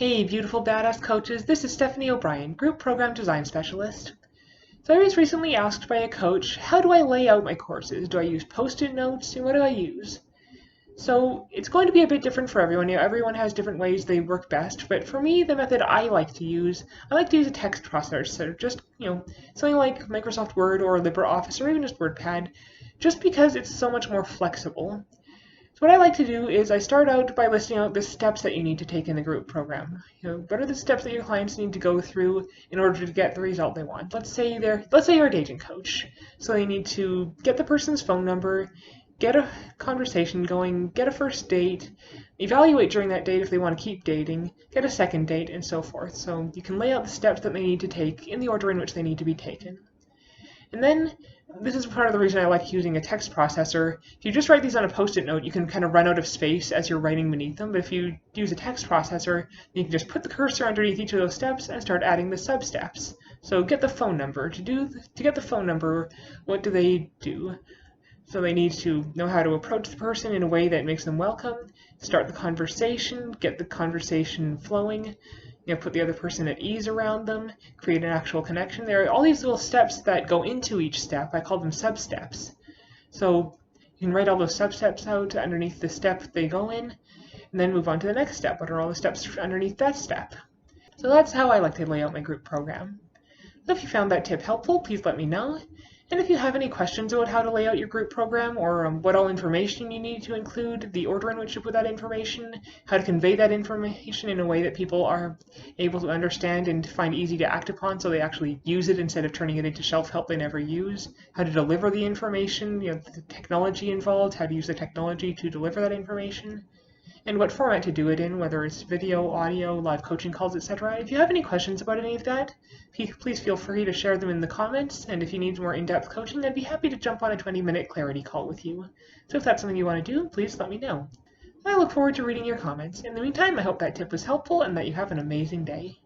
Hey, beautiful badass coaches, this is Stephanie O'Brien, Group Program Design Specialist. So I was recently asked by a coach, how do I lay out my courses? Do I use post-it notes, and what do I use? So it's going to be a bit different for everyone. Everyone has different ways they work best, but for me, the method I like to use a text processor, so just, something like Microsoft Word or LibreOffice or even just WordPad, just because it's so much more flexible. So what I like to do is I start out by listing out the steps that you need to take in the group program. What are the steps that your clients need to go through in order to get the result they want? Let's say you're a dating coach. So they need to get the person's phone number, get a conversation going, get a first date, evaluate during that date if they want to keep dating, get a second date, and so forth. So you can lay out the steps that they need to take in the order in which they need to be taken. And then, this is part of the reason I like using a text processor. If you just write these on a post-it note, you can kind of run out of space as you're writing beneath them, but if you use a text processor, you can just put the cursor underneath each of those steps and start adding the sub-steps. So get the phone number. To get the phone number, what do they do? So they need to know how to approach the person in a way that makes them welcome, start the conversation, get the conversation flowing, put the other person at ease around them, create an actual connection. There are all these little steps that go into each step. I call them sub-steps. So you can write all those sub-steps out underneath the step they go in, and then move on to the next step. What are all the steps underneath that step? So that's how I like to lay out my group program. So if you found that tip helpful, please let me know. And if you have any questions about how to lay out your group program, or what all information you need to include, the order in which you put that information, how to convey that information in a way that people are able to understand and find easy to act upon so they actually use it instead of turning it into shelf-help they never use, how to deliver the information, the technology involved, how to use the technology to deliver that information, and what format to do it in, whether it's video, audio, live coaching calls, etc. If you have any questions about any of that, please feel free to share them in the comments, and if you need more in-depth coaching, I'd be happy to jump on a 20-minute clarity call with you. So if that's something you want to do, please let me know. I look forward to reading your comments. In the meantime, I hope that tip was helpful and that you have an amazing day.